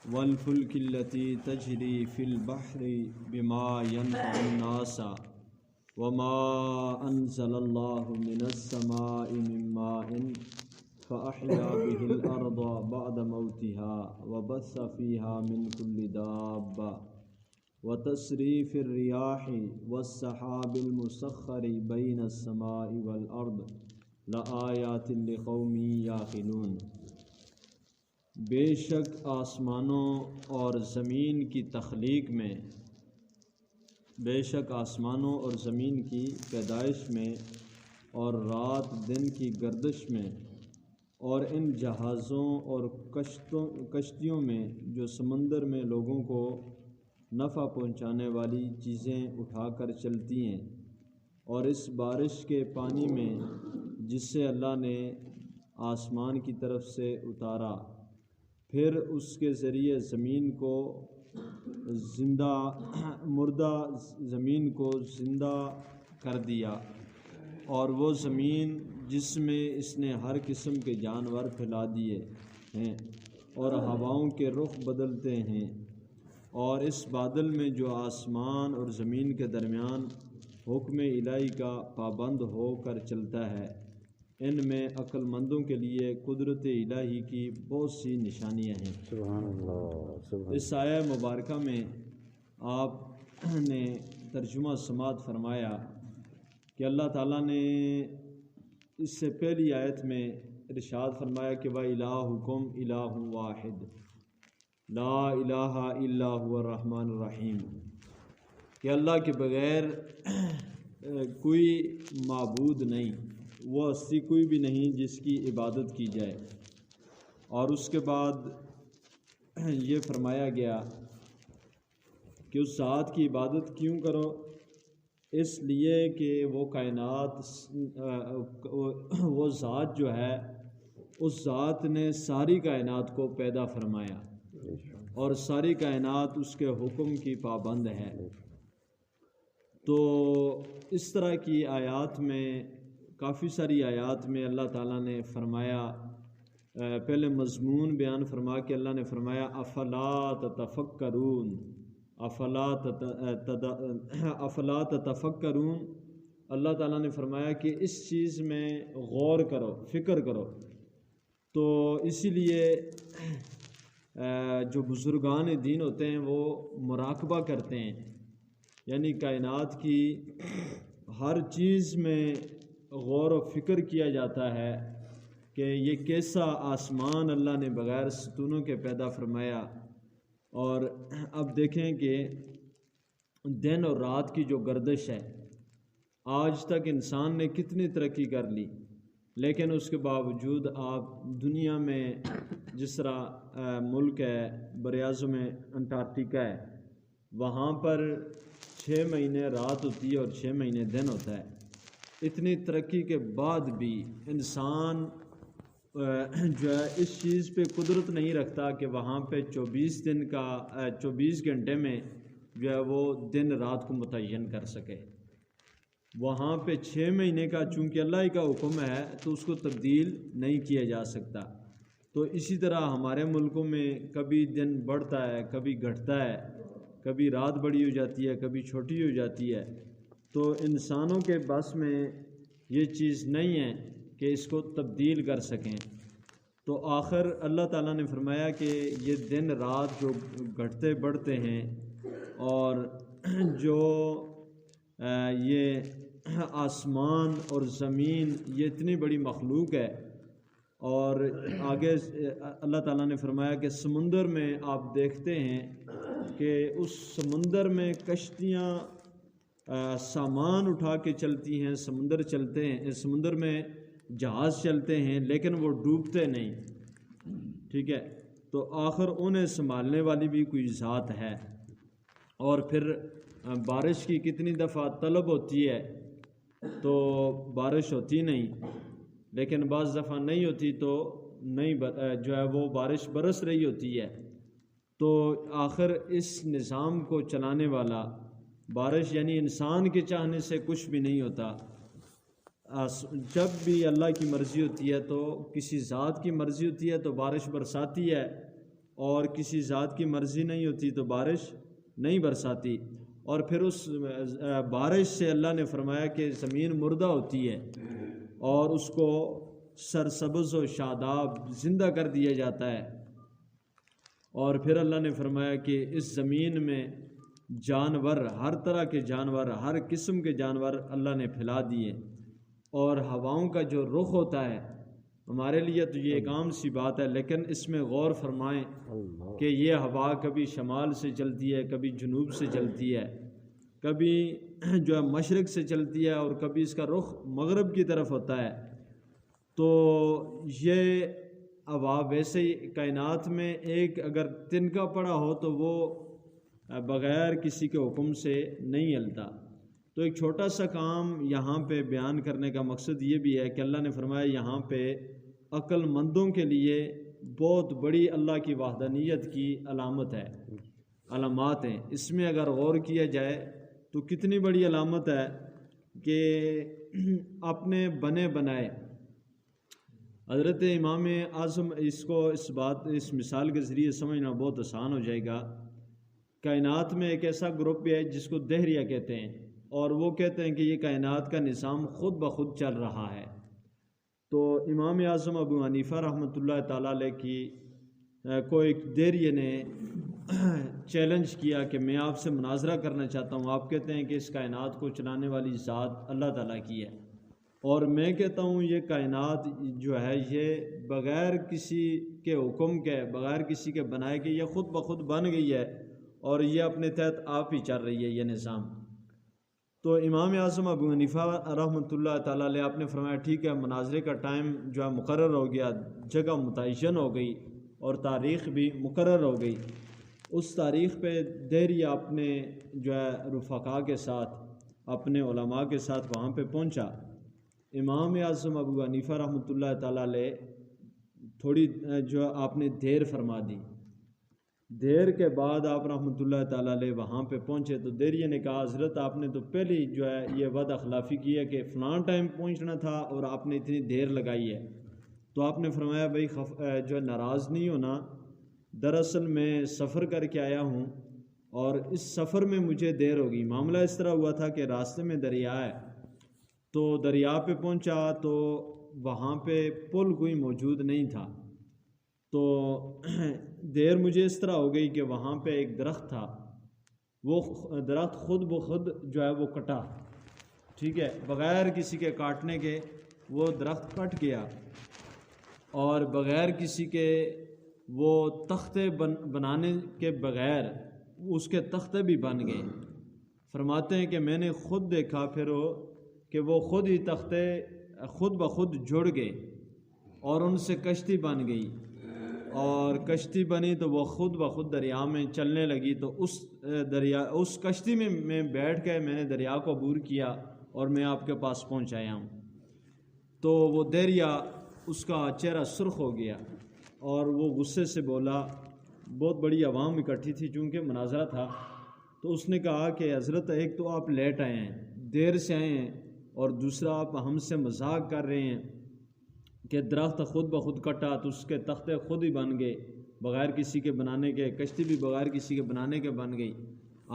والفلك التي تجري في البحر بما ينفع الناس وما أنزل الله من السماء من ماء فأحيا به الأرض بعد موتها وبث فيها من كل دابة وتصريف الرياح والسحاب المسخر بين السماء والأرض لآيات لقوم يعقلون۔ بے شک آسمانوں اور زمین کی تخلیق میں، بے شک آسمانوں اور زمین کی پیدائش میں اور رات دن کی گردش میں اور ان جہازوں اور کشتیوں میں جو سمندر میں لوگوں کو نفع پہنچانے والی چیزیں اٹھا کر چلتی ہیں، اور اس بارش کے پانی میں جس سے اللہ نے آسمان کی طرف سے اتارا، پھر اس کے ذریعے زمین کو مردہ زمین کو زندہ کر دیا، اور وہ زمین جس میں اس نے ہر قسم کے جانور پھیلا دیے ہیں اور ہواؤں کے رخ بدلتے ہیں، اور اس بادل میں جو آسمان اور زمین کے درمیان حکم الہی کا پابند ہو کر چلتا ہے، ان میں عقل مندوں کے لیے قدرت الہی کی بہت سی نشانیاں ہیں۔ سبحان اللہ۔ اس آیہ مبارکہ میں آپ نے ترجمہ سماعت فرمایا کہ اللہ تعالیٰ نے اس سے پہلی آیت میں ارشاد فرمایا کہ وَإِلَٰهُكُمْ إِلَٰهٌ وَاحِدٌ لَا إِلَٰهَ إِلَّا هُوَ الرَّحْمَٰنُ الرَّحِيمُ، کہ اللہ کے بغیر کوئی معبود نہیں، وہ ہستی کوئی بھی نہیں جس کی عبادت کی جائے۔ اور اس کے بعد یہ فرمایا گیا کہ اس ذات کی عبادت کیوں کرو؟ اس لیے کہ وہ کائنات، وہ ذات جو ہے، اس ذات نے ساری کائنات کو پیدا فرمایا اور ساری کائنات اس کے حکم کی پابند ہے۔ تو اس طرح کی آیات میں، کافی ساری آیات میں اللہ تعالیٰ نے فرمایا، پہلے مضمون بیان فرما کے اللہ نے فرمایا افلا تتفکرون، افلا تتفکرون، اللہ تعالیٰ نے فرمایا کہ اس چیز میں غور کرو، فکر کرو۔ تو اسی لیے جو بزرگان دین ہوتے ہیں وہ مراقبہ کرتے ہیں، یعنی کائنات کی ہر چیز میں غور و فکر کیا جاتا ہے کہ یہ کیسا آسمان اللہ نے بغیر ستونوں کے پیدا فرمایا۔ اور اب دیکھیں کہ دن اور رات کی جو گردش ہے، آج تک انسان نے کتنی ترقی کر لی، لیکن اس کے باوجود آپ دنیا میں جس طرح ملک ہے براعظم انٹارکٹیکا ہے، وہاں پر 6 مہینے رات ہوتی ہے اور 6 مہینے دن ہوتا ہے۔ اتنی ترقی کے بعد بھی انسان جو ہے اس چیز پہ قدرت نہیں رکھتا کہ وہاں پہ 24 گھنٹے میں جو ہے وہ دن رات کو متعین کر سکے۔ وہاں پہ 6 مہینے کا چونکہ اللہ کا حکم ہے تو اس کو تبدیل نہیں کیا جا سکتا۔ تو اسی طرح ہمارے ملکوں میں کبھی دن بڑھتا ہے، کبھی گھٹتا ہے، کبھی رات بڑی ہو جاتی ہے، کبھی چھوٹی ہو جاتی ہے۔ تو انسانوں کے بس میں یہ چیز نہیں ہے کہ اس کو تبدیل کر سکیں۔ تو آخر اللہ تعالیٰ نے فرمایا کہ یہ دن رات جو گھٹتے بڑھتے ہیں، اور جو یہ آسمان اور زمین، یہ اتنی بڑی مخلوق ہے۔ اور آگے اللہ تعالیٰ نے فرمایا کہ سمندر میں آپ دیکھتے ہیں کہ اس سمندر میں کشتیاں سامان اٹھا کے چلتی ہیں، سمندر چلتے ہیں، سمندر میں جہاز چلتے ہیں، لیکن وہ ڈوبتے نہیں، ٹھیک ہے۔ تو آخر انہیں سنبھالنے والی بھی کوئی ذات ہے۔ اور پھر بارش کی کتنی دفعہ طلب ہوتی ہے تو بارش ہوتی نہیں، لیکن بعض دفعہ نہیں ہوتی تو نہیں جو ہے وہ بارش برس رہی ہوتی ہے۔ تو آخر اس نظام کو چلانے والا بارش، یعنی انسان کے چاہنے سے کچھ بھی نہیں ہوتا۔ جب بھی اللہ کی مرضی ہوتی ہے تو کسی ذات کی مرضی ہوتی ہے تو بارش برساتی ہے، اور کسی ذات کی مرضی نہیں ہوتی تو بارش نہیں برساتی، اور پھر اس بارش سے اللہ نے فرمایا کہ زمین مردہ ہوتی ہے اور اس کو سرسبز و شاداب زندہ کر دیا جاتا ہے، اور پھر اللہ نے فرمایا کہ اس زمین میں جانور، ہر طرح کے جانور، ہر قسم کے جانور اللہ نے پھیلا دیے، اور ہواؤں کا جو رخ ہوتا ہے ہمارے لیے تو یہ ایک عام سی بات ہے، لیکن اس میں غور فرمائیں کہ یہ ہوا کبھی شمال سے چلتی ہے، کبھی جنوب سے چلتی ہے، کبھی جو ہے مشرق سے چلتی ہے، اور کبھی اس کا رخ مغرب کی طرف ہوتا ہے۔ تو یہ ہوا ویسے ہی کائنات میں ایک اگر تنکا پڑا ہو تو وہ بغیر کسی کے حکم سے نہیں ہلتا۔ تو ایک چھوٹا سا کام یہاں پہ بیان کرنے کا مقصد یہ بھی ہے کہ اللہ نے فرمایا یہاں پہ عقل مندوں کے لیے بہت بڑی اللہ کی وحدانیت کی علامت ہے، علامات ہیں۔ اس میں اگر غور کیا جائے تو کتنی بڑی علامت ہے کہ اپنے بنے بنائے، حضرت امام اعظم، اس مثال کے ذریعے سمجھنا بہت آسان ہو جائے گا۔ کائنات میں ایک ایسا گروپ ہے جس کو دہریہ کہتے ہیں، اور وہ کہتے ہیں کہ یہ کائنات کا نظام خود بخود چل رہا ہے۔ تو امام اعظم ابو حنیفہ رحمۃ اللہ تعالیٰ علیہ کی کو ایک دہریہ نے چیلنج کیا کہ میں آپ سے مناظرہ کرنا چاہتا ہوں۔ آپ کہتے ہیں کہ اس کائنات کو چلانے والی ذات اللہ تعالیٰ کی ہے، اور میں کہتا ہوں یہ کائنات جو ہے یہ بغیر کسی کے حکم کے، بغیر کسی کے بنائے کے یہ خود بخود بن گئی ہے، اور یہ اپنے تحت آپ ہی چل رہی ہے یہ نظام۔ تو امام اعظم ابو حنیفہ رحمۃ اللہ تعالیٰ علیہ آپ نے فرمایا ٹھیک ہے، مناظرے کا ٹائم جو ہے مقرر ہو گیا، جگہ متعین ہو گئی، اور تاریخ بھی مقرر ہو گئی۔ اس تاریخ پہ دہریہ اپنے جو ہے رفقا کے ساتھ، اپنے علماء کے ساتھ وہاں پہ پہنچا۔ امام اعظم ابو حنیفہ رحمۃ اللہ تعالیٰ علیہ تھوڑی جو آپ نے دیر فرما دی۔ دیر کے بعد آپ رحمۃ اللہ تعالیٰ علیہ وہاں پہ پہنچے تو دہریہ نے کہا حضرت آپ نے تو پہلی جو ہے یہ وعدہ خلافی کی ہے کہ فلاں ٹائم پہنچنا تھا اور آپ نے اتنی دیر لگائی ہے۔ تو آپ نے فرمایا بھائی جو ناراض نہیں ہونا، دراصل میں سفر کر کے آیا ہوں اور اس سفر میں مجھے دیر ہوگی۔ معاملہ اس طرح ہوا تھا کہ راستے میں دریا ہے، تو دریا پہ پہنچا تو وہاں پہ پل کوئی موجود نہیں تھا، تو دیر مجھے اس طرح ہو گئی کہ وہاں پہ ایک درخت تھا، وہ درخت خود بخود جو ہے وہ کٹا، ٹھیک ہے، بغیر کسی کے کاٹنے کے وہ درخت کٹ گیا، اور بغیر کسی کے وہ تختے بنانے کے بغیر اس کے تختے بھی بن گئے۔ فرماتے ہیں کہ میں نے خود دیکھا پھر کہ وہ خود ہی تختے خود بخود جڑ گئے اور ان سے کشتی بن گئی، اور کشتی بنی تو وہ خود بخود دریا میں چلنے لگی۔ تو اس کشتی میں بیٹھ کے میں نے دریا کو عبور کیا اور میں آپ کے پاس پہنچ آیا ہوں۔ تو وہ دہریہ اس کا چہرہ سرخ ہو گیا اور وہ غصے سے بولا، بہت بڑی عوام اکٹھی تھی چونکہ مناظرہ تھا، تو اس نے کہا کہ حضرت ایک تو آپ لیٹ آئے ہیں، دیر سے آئے ہیں، اور دوسرا آپ ہم سے مذاق کر رہے ہیں کہ درخت خود بخود کٹا تو اس کے تختے خود ہی بن گئے بغیر کسی کے بنانے کے، کشتی بھی بغیر کسی کے بنانے کے بن گئی۔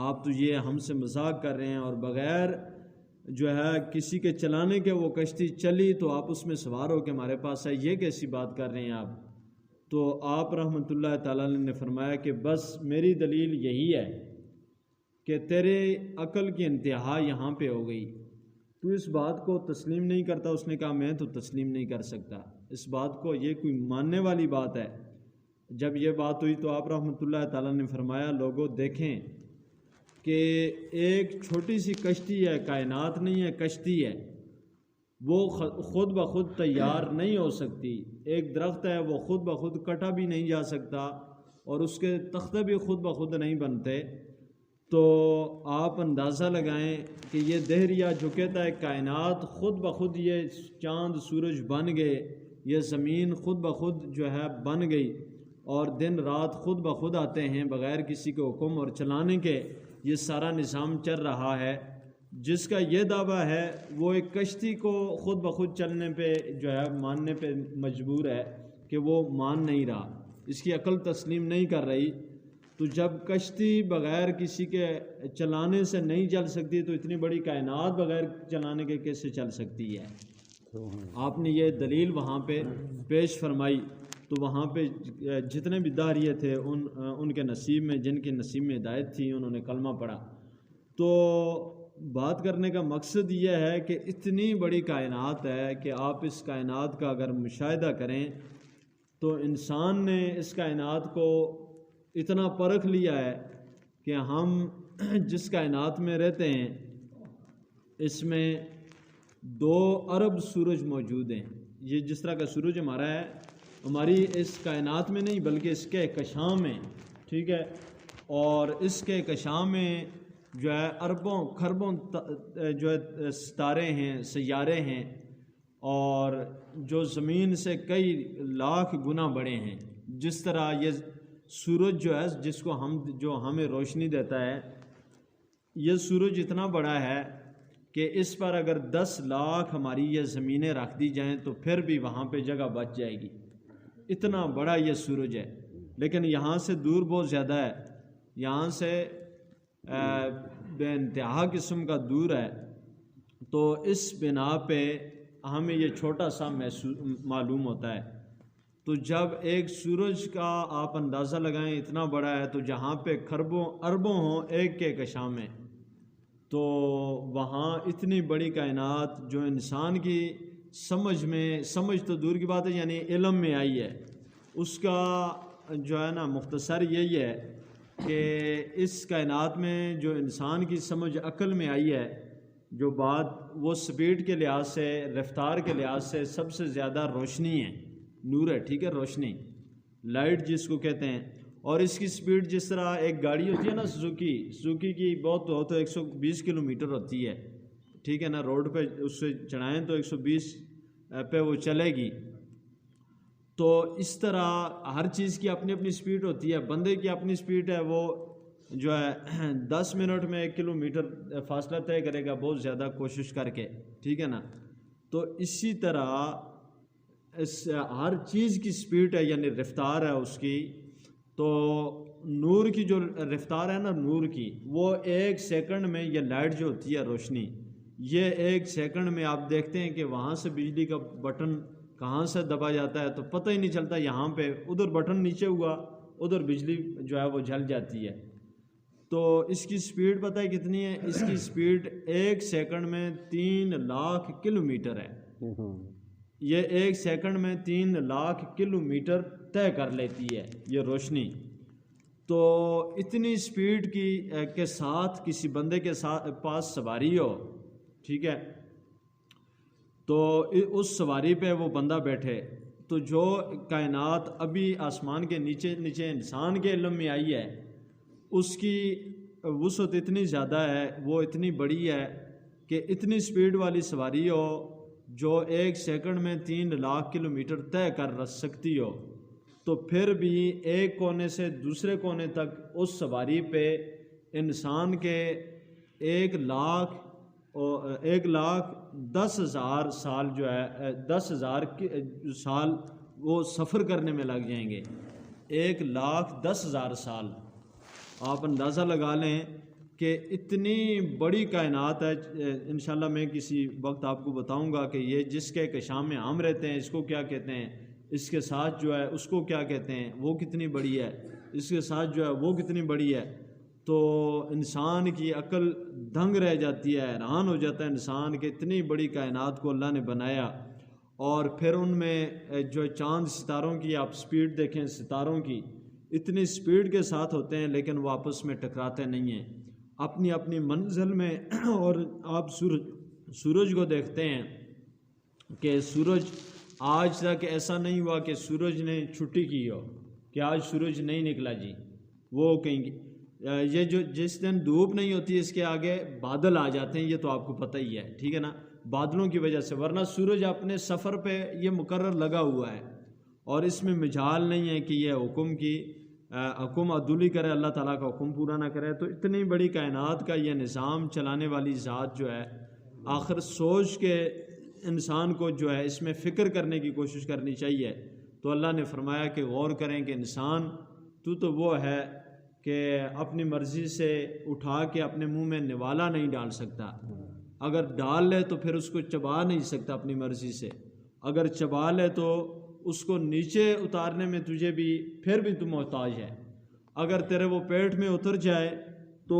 آپ تو یہ ہم سے مذاق کر رہے ہیں، اور بغیر جو ہے کسی کے چلانے کے وہ کشتی چلی تو آپ اس میں سوار ہو کے ہمارے پاس آئے، یہ کیسی بات کر رہے ہیں آپ؟ تو آپ رحمۃ اللہ تعالیٰ نے فرمایا کہ بس میری دلیل یہی ہے کہ تیرے عقل کی انتہا یہاں پہ ہو گئی، تو اس بات کو تسلیم نہیں کرتا۔ اس نے کہا میں تو تسلیم نہیں کر سکتا اس بات کو، یہ کوئی ماننے والی بات ہے۔ جب یہ بات ہوئی تو آپ رحمۃ اللہ تعالیٰ نے فرمایا لوگوں دیکھیں کہ ایک چھوٹی سی کشتی ہے، کائنات نہیں ہے، کشتی ہے، وہ خود بخود تیار نہیں ہو سکتی۔ ایک درخت ہے وہ خود بخود کٹا بھی نہیں جا سکتا، اور اس کے تختے بھی خود بخود نہیں بنتے۔ تو آپ اندازہ لگائیں کہ یہ دہریہ جو کہتا ہے کائنات خود بخود، یہ چاند سورج بن گئے، یہ زمین خود بخود جو ہے بن گئی، اور دن رات خود بخود آتے ہیں بغیر کسی کے حکم اور چلانے کے، یہ سارا نظام چل رہا ہے۔ جس کا یہ دعویٰ ہے وہ ایک کشتی کو خود بخود چلنے پہ جو ہے ماننے پہ مجبور ہے کہ وہ مان نہیں رہا۔ اس کی عقل تسلیم نہیں کر رہی، تو جب کشتی بغیر کسی کے چلانے سے نہیں چل سکتی تو اتنی بڑی کائنات بغیر چلانے کے کیسے چل سکتی ہے؟ آپ نے یہ دلیل وہاں پہ پیش فرمائی، تو وہاں پہ جتنے بھی داہریے تھے ان کے نصیب میں، جن کے نصیب میں ہدایت تھی، انہوں نے کلمہ پڑھا۔ تو بات کرنے کا مقصد یہ ہے کہ اتنی بڑی کائنات ہے کہ آپ اس کائنات کا اگر مشاہدہ کریں تو انسان نے اس کائنات کو اتنا پرکھ لیا ہے کہ ہم جس کائنات میں رہتے ہیں اس میں 2 ارب سورج موجود ہیں۔ یہ جس طرح کا سورج ہمارا ہے، ہماری اس کائنات میں نہیں بلکہ اس کے کشاں میں، ٹھیک ہے، اور اس کے کشاں میں جو ہے اربوں خربوں جو ہے ستارے ہیں، سیارے ہیں، اور جو زمین سے کئی لاکھ گنا بڑے ہیں۔ جس طرح یہ سورج جو ہے جو ہمیں روشنی دیتا ہے، یہ سورج اتنا بڑا ہے کہ اس پر اگر 10 لاکھ ہماری یہ زمینیں رکھ دی جائیں تو پھر بھی وہاں پہ جگہ بچ جائے گی، اتنا بڑا یہ سورج ہے۔ لیکن یہاں سے دور بہت زیادہ ہے، یہاں سے بے انتہا قسم کا دور ہے، تو اس بنا پہ ہمیں یہ چھوٹا سا معلوم ہوتا ہے۔ تو جب ایک سورج کا آپ اندازہ لگائیں اتنا بڑا ہے، تو جہاں پہ خربوں اربوں ہوں ایک کے کشاں میں، تو وہاں اتنی بڑی کائنات جو انسان کی سمجھ تو دور کی بات ہے، یعنی علم میں آئی ہے، اس کا جو ہے نا مختصر یہی ہے کہ اس کائنات میں جو انسان کی سمجھ عقل میں آئی ہے، جو بات وہ سپیڈ کے لحاظ سے، رفتار کے لحاظ سے سب سے زیادہ روشنی ہے، نور ہے، ٹھیک ہے، روشنی، لائٹ جس کو کہتے ہیں۔ اور اس کی سپیڈ جس طرح ایک گاڑی ہوتی ہے نا سوزوکی کی، بہت ہو تو 120 کلومیٹر ہوتی ہے، ٹھیک ہے نا، روڈ پہ اس سے چڑھائیں تو 120 پہ وہ چلے گی۔ تو اس طرح ہر چیز کی اپنی اپنی سپیڈ ہوتی ہے، بندے کی اپنی سپیڈ ہے، وہ جو ہے 10 منٹ میں 1 کلومیٹر فاصلہ طے کرے گا بہت زیادہ کوشش کر کے، ٹھیک ہے نا۔ تو اسی طرح ہر چیز کی سپیڈ ہے، یعنی رفتار ہے اس کی۔ تو نور کی جو رفتار ہے نا، نور کی، وہ 1 سیکنڈ میں یہ لائٹ جو ہوتی ہے روشنی، یہ 1 سیکنڈ میں آپ دیکھتے ہیں کہ وہاں سے بجلی کا بٹن کہاں سے دبا جاتا ہے تو پتہ ہی نہیں چلتا، یہاں پہ ادھر بٹن نیچے ہوا، ادھر بجلی جو ہے وہ جل جاتی ہے۔ تو اس کی سپیڈ پتہ ہے کتنی ہے؟ اس کی سپیڈ 1 سیکنڈ میں 3 لاکھ کلومیٹر ہے۔ یہ 1 سیکنڈ میں 3 لاکھ کلومیٹر طے کر لیتی ہے یہ روشنی۔ تو اتنی سپیڈ کے ساتھ کسی بندے کے پاس سواری ہو، ٹھیک ہے، تو اس سواری پہ وہ بندہ بیٹھے، تو جو کائنات ابھی آسمان کے نیچے انسان کے علم میں آئی ہے، اس کی وسعت اتنی زیادہ ہے، وہ اتنی بڑی ہے کہ اتنی سپیڈ والی سواری ہو جو 1 سیکنڈ میں 3 لاکھ کلومیٹر طے کر سکتی ہو، تو پھر بھی ایک کونے سے دوسرے کونے تک اس سواری پہ انسان کے 1,10,000 سال جو ہے 10,000 سال وہ سفر کرنے میں لگ جائیں گے۔ 1,10,000 سال آپ اندازہ لگا لیں کہ اتنی بڑی کائنات ہے۔ انشاءاللہ میں کسی وقت آپ کو بتاؤں گا کہ یہ جس کے کشاں میں ہم رہتے ہیں اس کو کیا کہتے ہیں، اس کے ساتھ جو ہے اس کو کیا کہتے ہیں، وہ کتنی بڑی ہے، اس کے ساتھ جو ہے وہ کتنی بڑی ہے۔ تو انسان کی عقل دنگ رہ جاتی ہے، حیران ہو جاتا ہے انسان کہ اتنی بڑی کائنات کو اللہ نے بنایا، اور پھر ان میں جو چاند ستاروں کی آپ سپیڈ دیکھیں، ستاروں کی اتنی سپیڈ کے ساتھ ہوتے ہیں لیکن وہ آپس میں ٹکراتے نہیں ہیں، اپنی اپنی منزل میں۔ اور آپ سورج کو دیکھتے ہیں کہ سورج آج تک ایسا نہیں ہوا کہ سورج نے چھٹی کی ہو کہ آج سورج نہیں نکلا جی، وہ کہیں گے یہ جو جس دن دھوپ نہیں ہوتی اس کے آگے بادل آ جاتے ہیں، یہ تو آپ کو پتہ ہی ہے، ٹھیک ہے نا، بادلوں کی وجہ سے، ورنہ سورج اپنے سفر پہ یہ مقرر لگا ہوا ہے، اور اس میں مجال نہیں ہے کہ یہ حکم عدولی کرے، اللہ تعالیٰ کا حکم پورا نہ کرے۔ تو اتنی بڑی کائنات کا یہ نظام چلانے والی ذات جو ہے، آخر سوچ کے انسان کو جو ہے اس میں فکر کرنے کی کوشش کرنی چاہیے۔ تو اللہ نے فرمایا کہ غور کریں کہ انسان تو وہ ہے کہ اپنی مرضی سے اٹھا کے اپنے منہ میں نوالا نہیں ڈال سکتا، اگر ڈال لے تو پھر اس کو چبا نہیں سکتا اپنی مرضی سے، اگر چبا لے تو اس کو نیچے اتارنے میں تجھے بھی پھر بھی تو محتاج ہے، اگر تیرے وہ پیٹ میں اتر جائے تو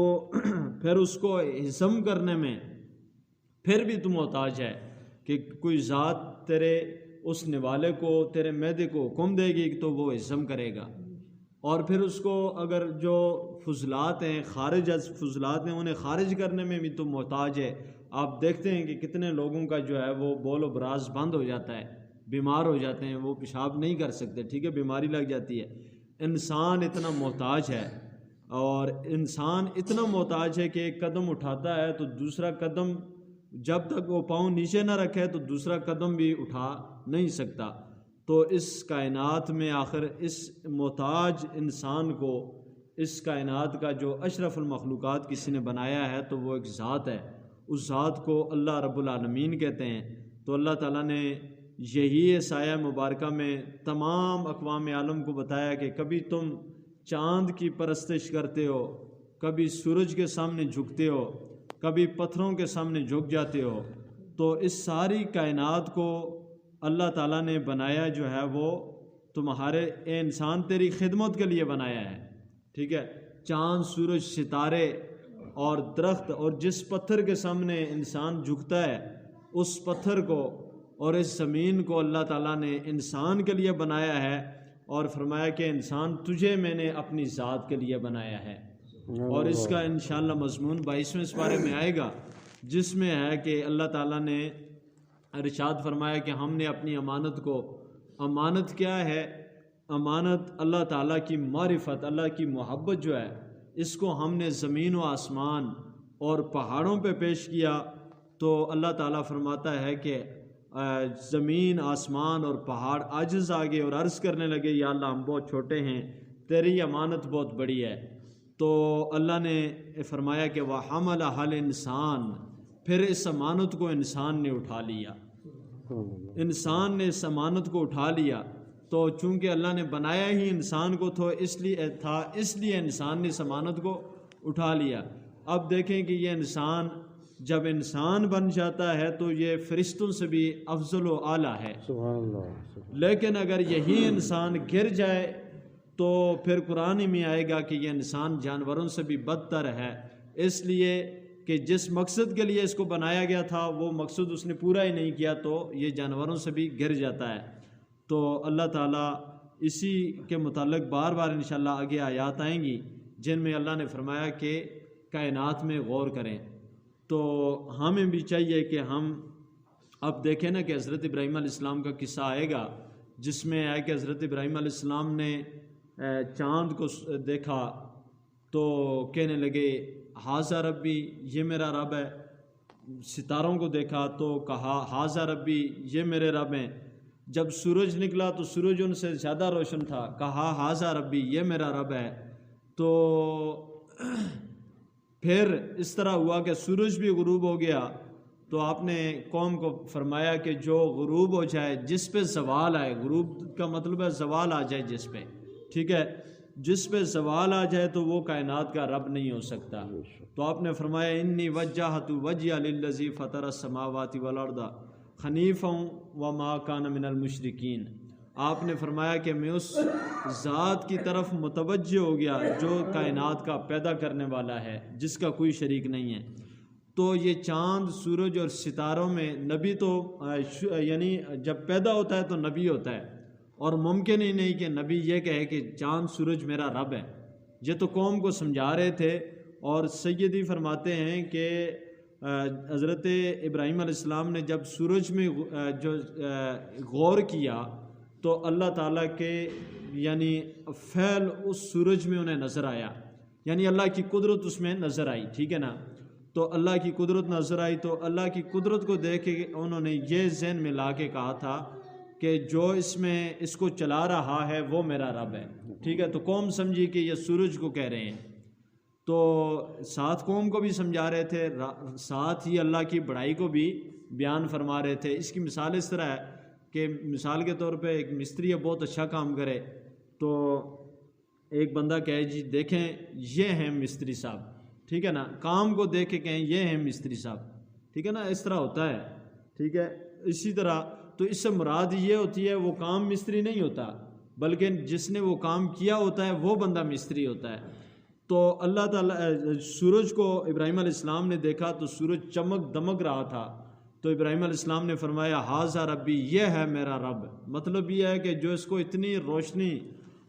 پھر اس کو ہضم کرنے میں پھر بھی تو محتاج ہے کہ کوئی ذات تیرے اس نوالے کو، تیرے معدے کو حکم دے گی تو وہ ہضم کرے گا، اور پھر اس کو اگر جو فضلات ہیں، خارج از فضلات ہیں، انہیں خارج کرنے میں بھی تو محتاج ہے۔ آپ دیکھتے ہیں کہ کتنے لوگوں کا جو ہے وہ بول و براز بند ہو جاتا ہے، بیمار ہو جاتے ہیں، وہ پیشاب نہیں کر سکتے، ٹھیک ہے، بیماری لگ جاتی ہے۔ انسان اتنا محتاج ہے، اور انسان اتنا محتاج ہے کہ ایک قدم اٹھاتا ہے تو دوسرا قدم جب تک وہ پاؤں نیچے نہ رکھے تو دوسرا قدم بھی اٹھا نہیں سکتا۔ تو اس کائنات میں آخر اس محتاج انسان کو، اس کائنات کا جو اشرف المخلوقات کسی نے بنایا ہے تو وہ ایک ذات ہے، اس ذات کو اللہ رب العالمین کہتے ہیں۔ تو اللہ تعالیٰ نے یہی سایہ مبارکہ میں تمام اقوام عالم کو بتایا کہ کبھی تم چاند کی پرستش کرتے ہو، کبھی سورج کے سامنے جھکتے ہو، کبھی پتھروں کے سامنے جھک جاتے ہو، تو اس ساری کائنات کو اللہ تعالیٰ نے بنایا جو ہے وہ تمہارے اے انسان تیری خدمت کے لیے بنایا ہے، ٹھیک ہے۔ چاند، سورج، ستارے اور درخت، اور جس پتھر کے سامنے انسان جھکتا ہے اس پتھر کو اور اس زمین کو اللہ تعالیٰ نے انسان کے لیے بنایا ہے، اور فرمایا کہ انسان تجھے میں نے اپنی ذات کے لیے بنایا ہے۔ اور اس کا انشاءاللہ مضمون 22ویں سپارے میں آئے گا، جس میں ہے کہ اللہ تعالیٰ نے ارشاد فرمایا کہ ہم نے اپنی امانت کو، امانت کیا ہے؟ امانت اللہ تعالیٰ کی معرفت، اللہ کی محبت جو ہے، اس کو ہم نے زمین و آسمان اور پہاڑوں پہ پیش کیا۔ تو اللہ تعالیٰ فرماتا ہے کہ زمین، آسمان اور پہاڑ عاجز آ گئے اور عرض کرنے لگے یا اللہ ہم بہت چھوٹے ہیں، تیری امانت بہت بڑی ہے۔ تو اللہ نے فرمایا کہ وَحَمَلَهَا الْإِنسَانُ، پھر اس امانت کو انسان نے اٹھا لیا، انسان نے اس امانت کو اٹھا لیا۔ تو چونکہ اللہ نے بنایا ہی انسان کو تو اس لیے انسان نے اس امانت کو اٹھا لیا۔ اب دیکھیں کہ یہ انسان جب انسان بن جاتا ہے تو یہ فرشتوں سے بھی افضل و اعلیٰ ہے، سبحان اللہ۔ لیکن اگر یہی انسان گر جائے تو پھر قرآن میں آئے گا کہ یہ انسان جانوروں سے بھی بدتر ہے، اس لیے کہ جس مقصد کے لیے اس کو بنایا گیا تھا وہ مقصد اس نے پورا ہی نہیں کیا، تو یہ جانوروں سے بھی گر جاتا ہے۔ تو اللہ تعالیٰ اسی کے متعلق بار بار انشاءاللہ آگے آیات آئیں گی جن میں اللہ نے فرمایا کہ کائنات میں غور کریں۔ تو ہمیں بھی چاہیے کہ ہم اب دیکھیں نا کہ حضرت ابراہیم علیہ السلام کا قصہ آئے گا، جس میں ہے کہ حضرت ابراہیم علیہ السلام نے چاند کو دیکھا تو کہنے لگے ہاذا ربی، یہ میرا رب ہے۔ ستاروں کو دیکھا تو کہا ہاذا ربی، یہ میرے رب ہیں۔ جب سورج نکلا تو سورج ان سے زیادہ روشن تھا، کہا ہاذا ربی، یہ میرا رب ہے۔ تو پھر اس طرح ہوا کہ سورج بھی غروب ہو گیا، تو آپ نے قوم کو فرمایا کہ جو غروب ہو جائے، جس پہ زوال آئے، غروب کا مطلب ہے زوال آ جائے جس پہ، ٹھیک ہے، جس پہ زوال آ جائے تو وہ کائنات کا رب نہیں ہو سکتا۔ تو آپ نے فرمایا انی وجہت وجہی للذی فطر السماوات والارض حنیفا وما کان من المشرکین۔ آپ نے فرمایا کہ میں اس ذات کی طرف متوجہ ہو گیا جو کائنات کا پیدا کرنے والا ہے، جس کا کوئی شریک نہیں ہے۔ تو یہ چاند، سورج اور ستاروں میں نبی تو یعنی جب پیدا ہوتا ہے تو نبی ہوتا ہے، اور ممکن ہی نہیں کہ نبی یہ کہے کہ چاند سورج میرا رب ہے۔ یہ تو قوم کو سمجھا رہے تھے، اور سیدی فرماتے ہیں کہ حضرت ابراہیم علیہ السلام نے جب سورج میں جو غور کیا تو اللہ تعالیٰ کے یعنی فعل اس سورج میں انہیں نظر آیا، یعنی اللہ کی قدرت اس میں نظر آئی، ٹھیک ہے نا۔ تو اللہ کی قدرت نظر آئی، تو اللہ کی قدرت کو دیکھ کے انہوں نے یہ ذہن میں لا کے کہا تھا کہ جو اس کو چلا رہا ہے وہ میرا رب ہے، ٹھیک ہے۔ تو قوم سمجھی کہ یہ سورج کو کہہ رہے ہیں، تو ساتھ قوم کو بھی سمجھا رہے تھے، ساتھ ہی اللہ کی بڑائی کو بھی بیان فرما رہے تھے۔ اس کی مثال اس طرح ہے کہ مثال کے طور پہ ایک مستری بہت اچھا کام کرے تو ایک بندہ کہے جی دیکھیں یہ ہیں مستری صاحب، ٹھیک ہے نا، کام کو دیکھ کے کہیں یہ ہیں مستری صاحب، ٹھیک ہے نا، اس طرح ہوتا ہے، ٹھیک ہے۔ اسی طرح تو اس سے مراد یہ ہوتی ہے وہ کام مستری نہیں ہوتا، بلکہ جس نے وہ کام کیا ہوتا ہے وہ بندہ مستری ہوتا ہے۔ تو اللہ تعالیٰ سورج کو ابراہیم علیہ السلام نے دیکھا تو سورج چمک دمک رہا تھا، تو ابراہیم علیہ السلام نے فرمایا ھذا ربی، یہ ہے میرا رب۔ مطلب یہ ہے کہ جو اس کو اتنی روشنی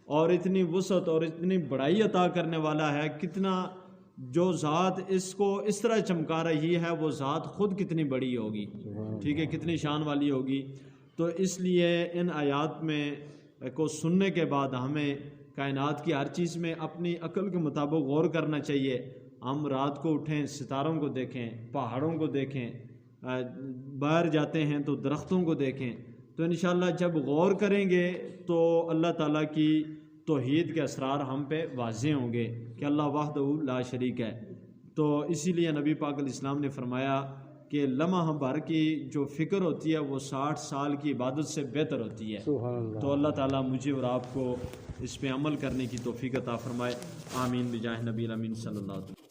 اور اتنی وسعت اور اتنی بڑائی عطا کرنے والا ہے، کتنا جو ذات اس کو اس طرح چمکا رہی ہے وہ ذات خود کتنی بڑی ہوگی، ٹھیک ہے، کتنی شان والی ہوگی۔ تو اس لیے ان آیات میں کو سننے کے بعد ہمیں کائنات کی ہر چیز میں اپنی عقل کے مطابق غور کرنا چاہیے۔ ہم رات کو اٹھیں ستاروں کو دیکھیں، پہاڑوں کو دیکھیں، باہر جاتے ہیں تو درختوں کو دیکھیں، تو انشاءاللہ جب غور کریں گے تو اللہ تعالیٰ کی توحید کے اسرار ہم پہ واضح ہوں گے کہ اللہ وحدہ لا شریک ہے۔ تو اسی لیے نبی پاک علیہ السلام نے فرمایا کہ لمحہ بھر کی جو فکر ہوتی ہے وہ 60 سال کی عبادت سے بہتر ہوتی ہے۔ تو اللہ تعالیٰ مجھے اور آپ کو اس پہ عمل کرنے کی توفیق عطا فرمائے، آمین بجاہ نبی الامین صلی اللہ علیہ وسلم۔